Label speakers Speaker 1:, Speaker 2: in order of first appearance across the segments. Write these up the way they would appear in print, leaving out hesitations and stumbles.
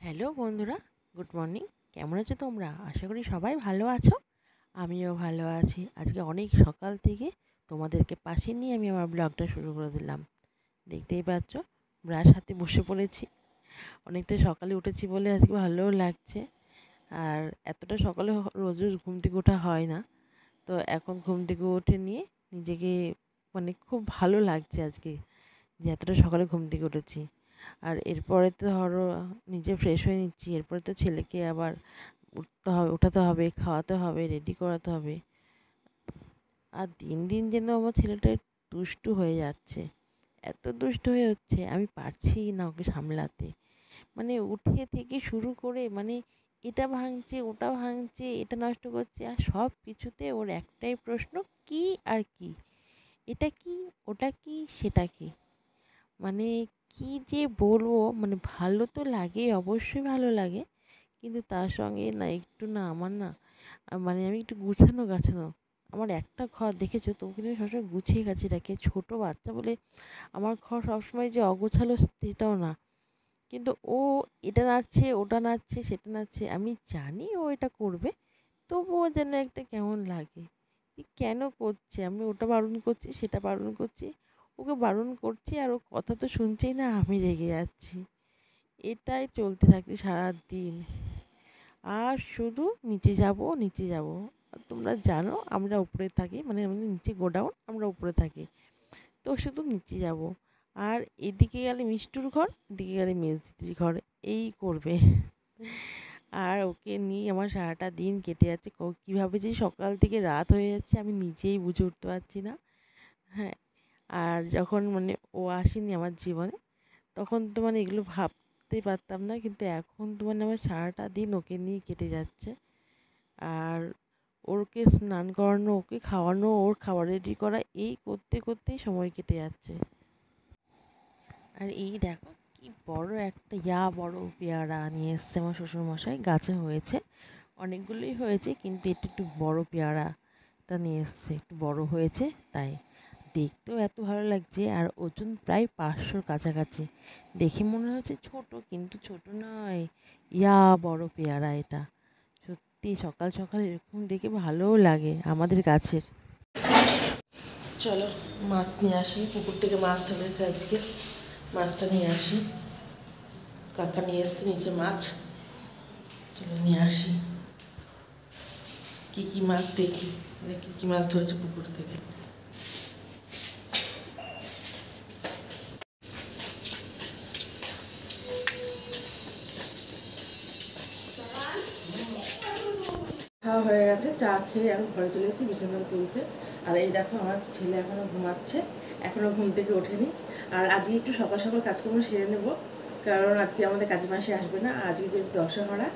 Speaker 1: Hello বন্ধুরা, good morning. কেমন আছো তোমরা? আশা করি সবাই ভালো আছো। আমিও ভালো আছি। আজকে অনেক সকাল থেকে তোমাদেরকে পাশে নিয়ে আমি আমার ব্লগটা শুরু করে দিলাম। দেখতেই পাচ্ছ, ব্রাশ হাতে বসে পড়েছি। অনেকটা সকালে উঠেছি বলে আজকে ভালোও লাগছে। আর এতটা সকালে রোজ রোজ ঘুম থেকে ওঠা হয় না, তো এখন ঘুম থেকে উঠে নিয়ে নিজেকে মানে খুব ভালো লাগছে আজকে, যে এতটা সকালে ঘুম থেকে উঠেছি। আর এরপরে তো ধরো নিজে ফ্রেশ হয়ে নিচ্ছি, এরপরে তো ছেলেকে আবার উঠতে হবে, উঠাতে হবে, খাওয়াতে হবে, রেডি করাতে হবে। আর দিন দিন যেন আমার ছেলেটা দুষ্টু হয়ে যাচ্ছে, এত দুষ্ট হয়ে হচ্ছে, আমি পারছি না ওকে সামলাতে। মানে উঠে থেকে শুরু করে মানে এটা ভাঙছে, ওটা ভাঙছে, এটা নষ্ট করছে, আর সব কিছুতে ওর একটাই প্রশ্ন, কি আর কি, এটা কি, ওটা কি, সেটা কি। মানে কি যে বলবো, মানে ভালো তো লাগে, অবশ্যই ভালো লাগে, কিন্তু তার সঙ্গে না একটু না আমার না মানে আমি একটু গুছানো গাছানো। আমার একটা ঘর দেখেছো তো, কিন্তু আমি সবসময় গুছিয়ে গাছি রাখি। ছোটো বাচ্চা বলে আমার ঘর সবসময় যে অগোছালো সেটাও না, কিন্তু ও এটা নাড়ছে, ওটা নাড়ছে, সেটা নাড়ছে, আমি জানি ও এটা করবে, তবুও যেন একটা কেমন লাগে। কেন করছে, আমি ওটা বারণ করছি, সেটা বারণ করছি, ওকে বারণ করছি, আর ও কথা তো শুনছেই না, আমি রেগে যাচ্ছি। এটাই চলতে থাকে সারাদিন। আর শুধু নিচে যাব, নিচে যাব। তোমরা জানো আমরা উপরে থাকি, মানে আমাদের নিচে গোডাউন, আমরা উপরে থাকি, তো শুধু নিচে যাব। আর এদিকে গেলে মিষ্টুর ঘর, এদিকে গেলে মেজদিদির ঘর, এই করবে। আর ওকে নিয়ে আমার সারাটা দিন কেটে যাচ্ছে। কীভাবে যে সকাল থেকে রাত হয়ে যাচ্ছে আমি নিজেই বুঝে উঠতে পারছি না। হ্যাঁ, আর যখন মানে ও আসেনি আমার জীবনে, তখন তো মানে এগুলো ভাবতেই পারতাম না, কিন্তু এখন তো মানে আমার সারাটা দিন ওকে নিয়ে কেটে যাচ্ছে। আর ওকে স্নান করানো, ওকে খাওয়ানো, ওর খাবার রেডি করা, এই করতে করতেই সময় কেটে যাচ্ছে। আর এই দেখো কি বড় একটা বড় পেয়ারা নিয়ে এসছে আমার শ্বশুরমশাই, গাছে হয়েছে, অনেকগুলোই হয়েছে, কিন্তু এটা একটু বড় পেয়ারাটা নিয়ে এসছে, একটু বড় হয়েছে তাই। দেখতেও এত ভালো লাগছে, আর ওজন প্রায় 500-র কাছাকাছি। দেখে মনে হচ্ছে ছোট, কিন্তু ছোট নয়, বড় পেয়ারা এটা। সত্যি সকাল সকাল এরকম দেখে ভালোও লাগে আমাদের গাছের। চলো মাছ নিয়ে আসি, পুকুর থেকে মাছ ধরেছে আজকে, মাছটা নিয়ে আসি। কাকা নিয়ে এসছে নিচে মাছ, চলো নিয়ে আসি। কী কী মাছ দেখি, দেখি কী মাছ ধরেছে পুকুর থেকে। খাওয়া হয়ে গেছে, চা খেয়ে এখন ঘরে চলে এসেছি বিছানা তুলতে। আর এই দেখো আমার ছেলে এখনও ঘুমাচ্ছে, এখনও ঘুম থেকে ওঠেনি। আর আজকে একটু সকাল সকাল কাজকর্ম সেরে নেব, কারণ আজকে আমাদের কাজে মাসে আসবে না। আজকে যে দশহরা,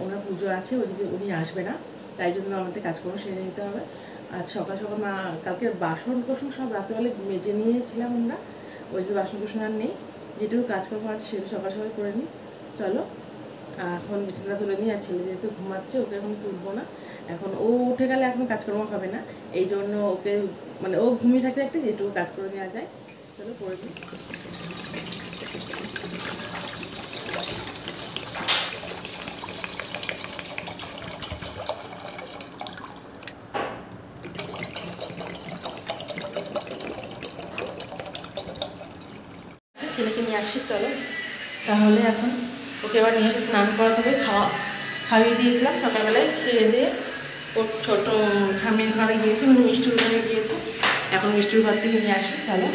Speaker 1: ওনার পুজো আছে, ওদিকে উনি আসবে না, তাই জন্য আমাদের কাজকর্ম সেরে নিতে হবে। আজ সকাল সকাল কালকে বাসন কোসন সব রাত্রেবেলা মেজে নিয়েছিলাম আমরা, ওই যে বাসন কোসন আর নেই, যেটুকু কাজকর্ম আছে সেটা সকাল সকাল করে নিই। চলো এখন বিছানা তুলে নিই। আর ছেলে যেহেতু ঘুমাচ্ছে, ওকে এখন তুলবো না, এখন ও উঠে গেলে এখন কাজকর্ম হবে না, এই জন্য ওকে মানে ও ঘুমিয়ে থাকতে থাকতে যেটুকু কাজ করে নেওয়া যায় চলো করে দিই। ছেলেকে নিয়ে আসি চলো, তাহলে এখন ওকে এবার নিয়ে এসে স্নান করাতে হবে। খাইয়ে দিয়েছিলাম সকালবেলায়, খেয়ে দিয়ে ওর ছোটো স্বামীর ঘরে গিয়েছে, মানে মিষ্টির ঘরে গিয়েছে, এখন মিষ্টির ঘর থেকে নিয়ে আসি চলো।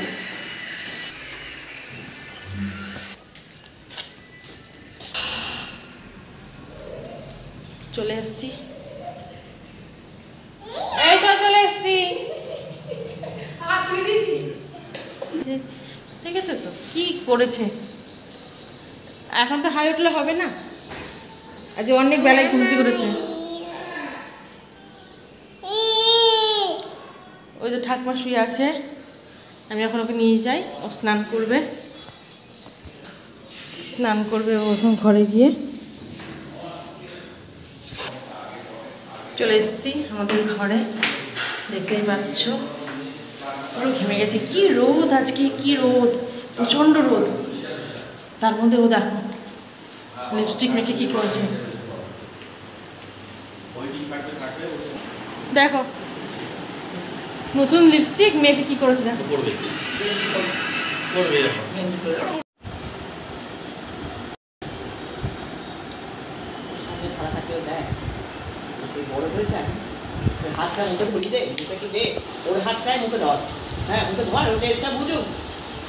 Speaker 1: চলে এসছি, এই তো চলে এসছি, ঠিক আছে। তো কি করেছে, এখন তো হাই উঠলে হবে না, আজ অনেক বেলায় ঘুমটি করেছে। ওই যে ঠাকুমা শুয়ে আছে, আমি এখন ওকে নিয়ে যাই, ও স্নান করবে, ও এখন ঘরে গিয়ে। চলে এসেছি আমাদের ঘরে, দেখতেই পাচ্ছ পুরো ঘেমে গেছে। কি রোদ আজকে, কি রোদ, প্রচণ্ড রোদ, তার মধ্যে ও দেখো লিপস্টিক মেখে কি করেছে দেখো, নতুন লিপস্টিক মেখে কি করেছে দেখো।
Speaker 2: বড় হয়েছে হাতটা মুখে ধরি দে, মুখে একটু দে, ওর হাতটাই মুখে ধর, হ্যাঁ মুখে ধর, ওটা এটা বুঝুক,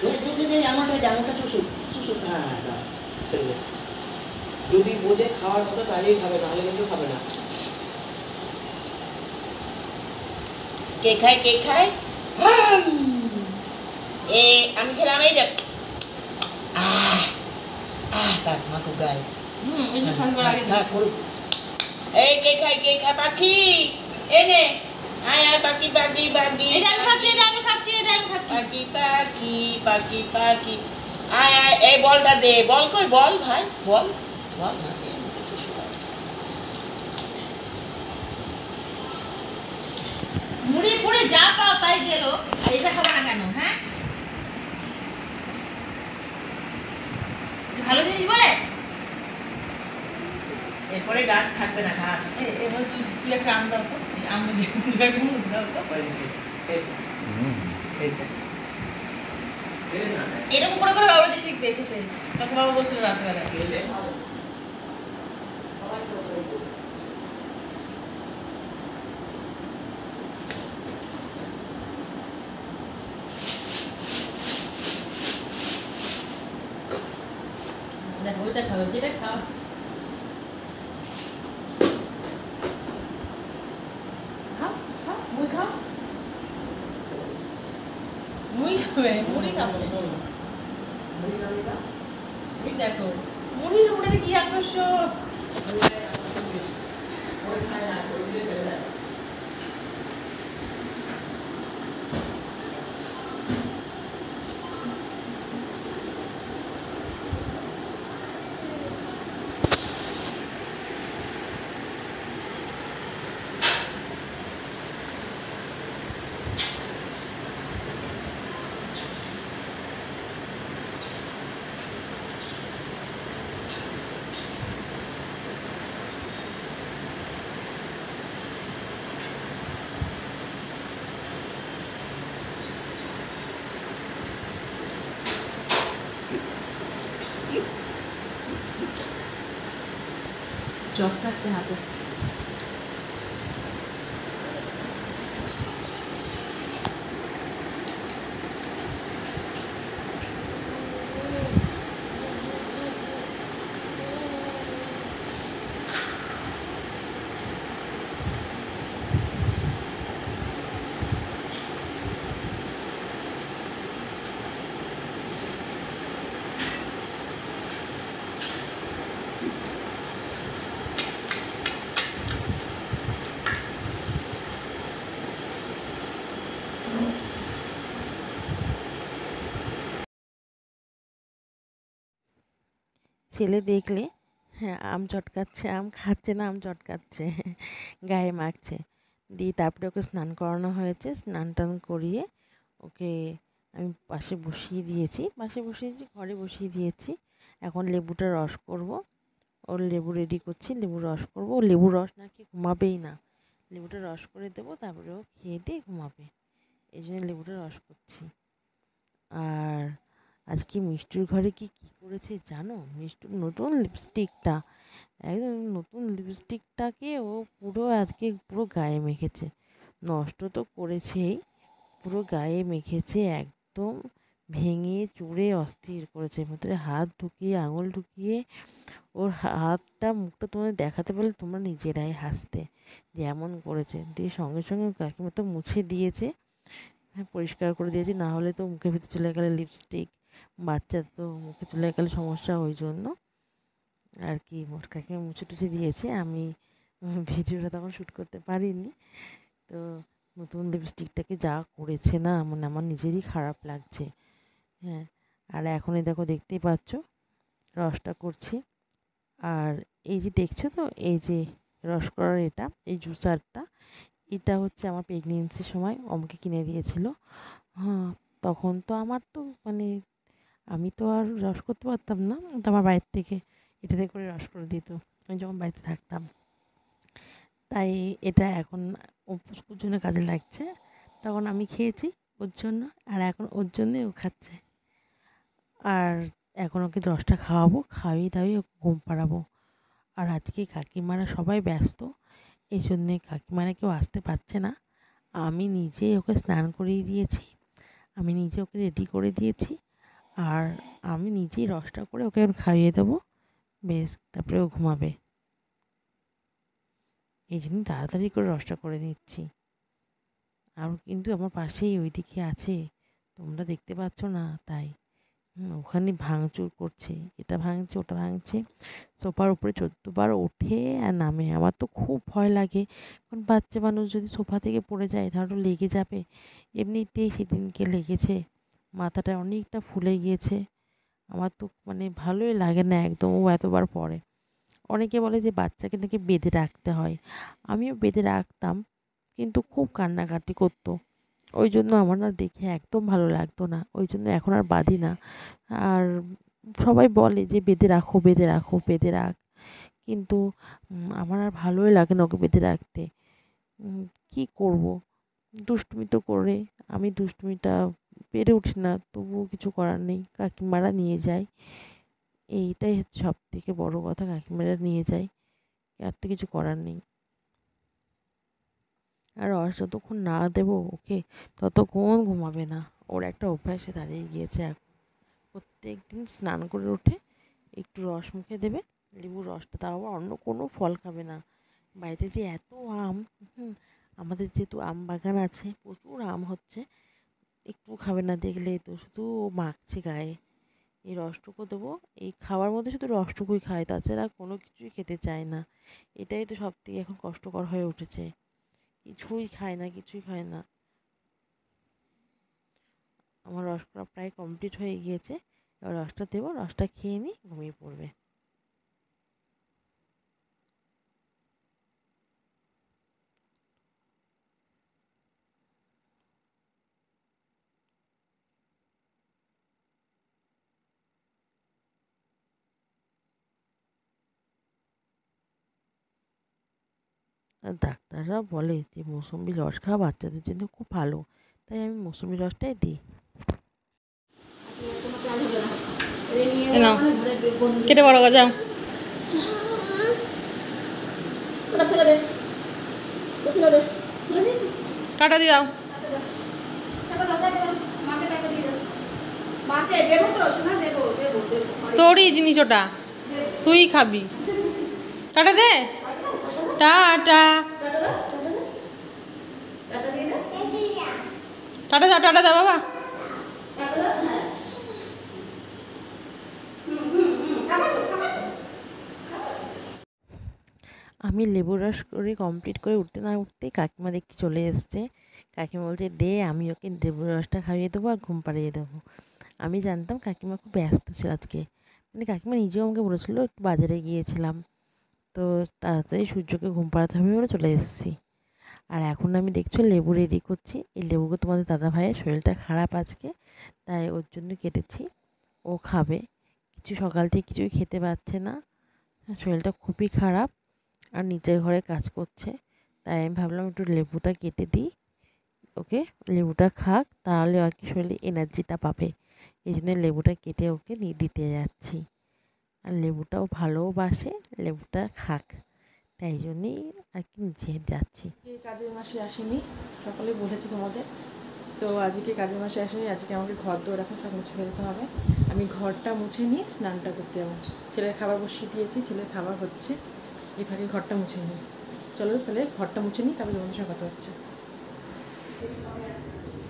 Speaker 2: দে দে দে দে, এমনটা চুষুক চুষুক, হ্যাঁ ব্যাস ছেড়ে। যদি বোঝে খাওয়ার মতো তাহলেই খাবে, নাহলে কিন্তু খাবে না। কে খায় কে খায়? এ আমি খেলাম, এই দেখ তার মা তো গায়ে এই কে খায় কে খায়? পাখি এনে আয় আয়, পাখি পাখি পাখি পাখি পাখি পাখি পাখি আয় আয়, এই বলটা দে, বল কই বল ভাই, বল বল না,
Speaker 1: মুড়ি ফুড়ি যা পাও তাই গেল, এটা খাবো না কেন? হ্যাঁ, ভালো জিনিস বলে
Speaker 2: এরপরে গাছ থাকবে না, ঘাস।
Speaker 1: এবার তুই একটা আম দাও তো, আম দাও তো। এরকম করে করে বাবা যে শিখবে খেতে, তখন বাবা বলছিল রাত্রেবেলা দেখো ওইটা খাবে, যেটা খাও মুড়ি খাবে, মুড়ি খাবে। এই দেখো মুড়ির উপরে কি আকর্ষণ। চটকাচ্ছে হাতে। ছেলে দেখলে হ্যাঁ আম চটকাচ্ছে, আম খাচ্ছে না, আম চটকাচ্ছে, গায়ে মাখছে। দিয়ে তারপরে ওকে স্নান করানো হয়েছে, স্নান টান করিয়ে ওকে আমি পাশে বসিয়ে দিয়েছি, ঘরে বসিয়ে দিয়েছি। এখন লেবুটা রস করব, ওর লেবু রেডি করছি, লেবুর রস করব। ও লেবুর রস নাকি ঘুমাবেই না, লেবুটা রস করে দেবো, তারপরে ও খেয়ে দিয়ে ঘুমাবে, এই জন্য লেবুটা রস করছি। আর আজকে মিষ্টুর ঘরে কি করেছে জানো? মিষ্টুর নতুন লিপস্টিকটা, একদম নতুন লিপস্টিকটাকে ও পুরো আজকে পুরো গায়ে মেখেছে, নষ্ট তো করেছেই, পুরো গায়ে মেখেছে, একদম ভেঙে চুড়ে অস্থির করেছে, ভিতরে হাত ঢুকিয়ে আঙুল ঢুকিয়ে ওর হাতটা মুখটা তোমাদের দেখাতে পারলে তোমরা নিজেরাই হাসতে যে এমন করেছে। দিয়ে সঙ্গে সঙ্গে কাকিমা তো মুছে দিয়েছে, হ্যাঁ পরিষ্কার করে দিয়েছি, না হলে তো মুখের ভিতরে চলে গেলে লিপস্টিক, বাচ্চা তো মুখে চলে গেলে সমস্যা, ওই জন্য আর কি কাকিমা মুছে টুছে দিয়েছে। আমি ভিডিওটা তখন শ্যুট করতে পারিনি। তো নতুন লিপস্টিকটাকে যা করেছে না, মানে আমার নিজেরই খারাপ লাগছে। হ্যাঁ, আর এখনই দেখো দেখতেই পাচ্ছ রসটা করছি। আর এই যে দেখছো তো, এই যে রস করার এটা, এই জুসারটা, এটা হচ্ছে আমার প্রেগনেন্সির সময় আমাকে কিনে দিয়েছিল। হ্যাঁ, তখন তো আমার তো মানে আমি তো আর রস করতে পারতাম না, তো আমার বাইরে থেকে এটাতে করে রস করে দিত আমি যখন বাড়িতে থাকতাম। তাই এটা এখন ওর জন্য কাজে লাগছে। তখন আমি খেয়েছি ওর জন্য, আর এখন ওর জন্যই ও খাচ্ছে। আর এখন ওকে রসটা খাওয়াবো, খাইয়ে দাইয়ে ওকে ঘুম পাড়াবো। আর আজকে কাকিমারা সবাই ব্যস্ত, এই জন্যে কাকিমারা কেউ আসতে পারছে না। আমি নিজেই ওকে স্নান করিয়ে দিয়েছি, আমি নিজে ওকে রেডি করে দিয়েছি, আর আমি নিজেই রসটা করে ওকে এখন খাইয়ে দেবো। বেশ, তারপরে ও ঘুমাবে। এই জন্য তাড়াতাড়ি করে রসটা করে নিচ্ছি। আর কিন্তু আমার পাশেই ওইদিকে আছে, তোমরা দেখতে পাচ্ছ না তাই। ওখানে ভাঙচুর করছে, এটা ভাঙছে ওটা ভাঙছে, সোফার উপরে 14বার ওঠে আর নামে। আমার তো খুব ভয় লাগে, কারণ বাচ্চা মানুষ যদি সোফা থেকে পড়ে যায় তাহলে লেগে যাবে। এমনিতেই সেদিনকে লেগেছে, মাথাটা অনেকটা ফুলে গিয়েছে। আমার তো মানে ভালোই লাগে না একদম, ও এতবার পড়ে। অনেকে বলে যে বাচ্চাকে নাকি বেঁধে রাখতে হয়, আমিও বেঁধে রাখতাম, কিন্তু খুব কান্নাকাটি করতো। ওই জন্য আমার না দেখে একদম ভালো লাগতো না, ওই জন্য এখন আর বাঁধি না। আর সবাই বলে যে বেঁধে রাখো বেঁধে রাখো বেঁধে রাখ, কিন্তু আমার আর ভালোই লাগে না ওকে বেঁধে রাখতে। কী করব, দুষ্টুমি তো করে আমি দুষ্টুমিটা পেরে উঠি না, তবুও কিছু করার নেই, কাকিমারা নিয়ে যায়। এইটাই হচ্ছে সব থেকে বড়ো কথা, কাকিমারা নিয়ে যায়, আর তো কিছু করার নেই। আর রস যতক্ষণ না দেবো ওকে ততক্ষণ ঘুমাবে না। ওর একটা অভ্যাসে দাঁড়িয়ে গিয়েছে এখন, প্রত্যেক দিন স্নান করে উঠে একটু রস মুখে দেবে, লেবুর রসটা, তাও আবার অন্য কোনো ফল খাবে না। বাড়িতে যে এত আম, আমাদের যেহেতু আম বাগান আছে, প্রচুর আম হচ্ছে, একটু খাবে না, দেখলে তো শুধু মাখছে গায়ে। এই রসটুকু দেবো, এই খাওয়ার মধ্যে শুধু রসটুকুই খায়, তাছাড়া কোনো কিছুই খেতে চায় না। এটাই তো সব থেকে এখন কষ্টকর হয়ে উঠেছে, কিছুই খায় না, কিছুই খায় না। আমার রসটা প্রায় কমপ্লিট হয়ে গিয়েছে, এবার রসটা দেবো, রসটা খেয়ে নিই, ঘুমিয়ে পড়বে। আর ডাক্তাররা বলে যে মৌসুমি রস খাওয়া বাচ্চাদের জন্য খুব ভালো, তাই আমি মৌসুমি রসটাই দিই। কেটে বড় যাও, কাটা দিয়ে দাও, তোরই জিনিস ওটা, তুই খাবি, কাটা দে, টাটা, টাটা দাও, টাটা দাও বাবা। আমি লেবুর রস করে কমপ্লিট করে উঠতে না উঠতেই কাকিমা দেখতে চলে এসছে। কাকিমা বলছে দে, আমি ওকে লেবুর রসটা খাইয়ে দেবো আর ঘুম পাড়িয়ে দেবো। আমি জানতাম কাকিমা খুব ব্যস্ত ছিল আজকে, মানে কাকিমা নিজেও আমাকে বলেছিলো একটু বাজারে গিয়েছিলাম, তো তাড়াতাড়ি সূর্যকে ঘুম পাড়াতে হবে বলে চলে এসেছি। আর এখন আমি দেখছো লেবু রেডি করছি, এই লেবুকে তোমাদের দাদা ভাইয়ের শরীরটা খারাপ আজকে, তাই ওর জন্য কেটেছি, ও খাবে। কিছু সকাল থেকে কিছুই খেতে পারছে না, শরীরটা খুবই খারাপ, আর নিচের ঘরে কাজ করছে, তাই আমি ভাবলাম একটু লেবুটা কেটে দিই ওকে, লেবুটা খাক, তাহলে আর কি শরীরে এনার্জিটা পাবে। এই জন্য লেবুটা কেটে ওকে দিতে যাচ্ছি। আর লেবুটাও ভালোবাসে, লেবুটা খাক, তাই জন্যেই আর কি নিচে যাচ্ছি।
Speaker 3: কাজের মাসে আসেনি, সকালে বলেছি তোমাদের, তো আজকে কাজের মাসে আসেনি, আজকে আমাকে ঘর দৌড় এখন সব মুছে ফেলতে হবে। আমি ঘরটা মুছে নিয়ে স্নানটা করতে যাবো, ছেলের খাবার বসিয়ে দিয়েছি, ছেলের খাবার হচ্ছে, এই ফাঁকে ঘরটা মুছে নিই। চলো তাহলে ঘরটা মুছে নিই, তারপরে তোমাদের সঙ্গে কথা হচ্ছে।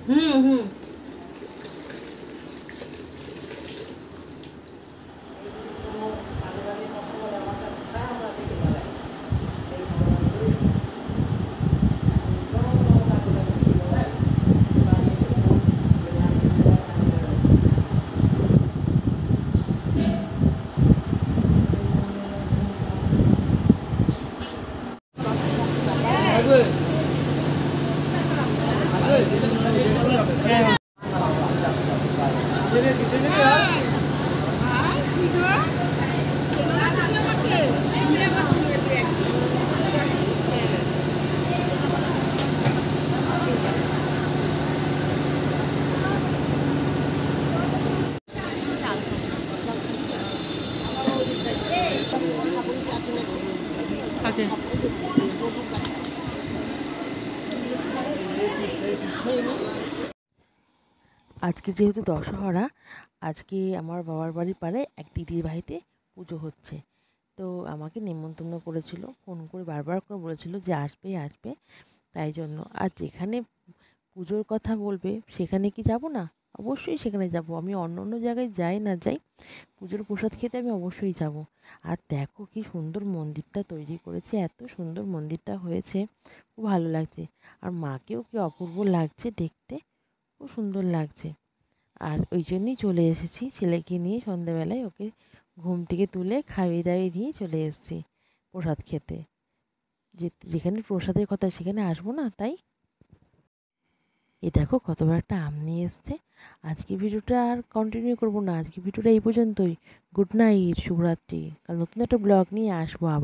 Speaker 3: হুম। ওকে
Speaker 1: আজকে যেহেতু দশহরা, আজকে আমার বাবার বাড়ির পাড়ায় এক দিদির বাড়িতে পুজো হচ্ছে। তো আমাকে নেমন্তন্ন করেছিল, ফোন করে বারবার করে বলেছিল যে আসবে আসবে, তাই জন্য। আর যেখানে পুজোর কথা বলবে সেখানে কি যাব না? অবশ্যই সেখানে যাব। আমি অন্য অন্য জায়গায় যাই না যাই, পুজোর প্রসাদ খেতে আমি অবশ্যই যাব। আর দেখো কি সুন্দর মন্দিরটা তৈরি করেছে, এত সুন্দর মন্দিরটা হয়েছে, খুব ভালো লাগছে। আর মাকেও কি অপূর্ব লাগছে দেখতে, খুব সুন্দর লাগছে। আর ওই জন্যই চলে এসেছি ছেলেকে নিয়ে, সন্ধ্যেবেলায় ওকে ঘুম থেকে তুলে খাইয়ে দাইয়ে দিয়ে চলে এসেছি প্রসাদ খেতে। যেখানে প্রসাদের কথা সেখানে আসবো না তাই? এই দেখো কত বড় একটা আম নিয়ে এসছে। আজকে ভিডিওটা আর কন্টিনিউ করবো না, আজকে ভিডিওটা এই পর্যন্তই। গুড নাইট, শুভরাত্রি। কাল নতুন একটা ব্লগ নিয়ে আসবো আবার।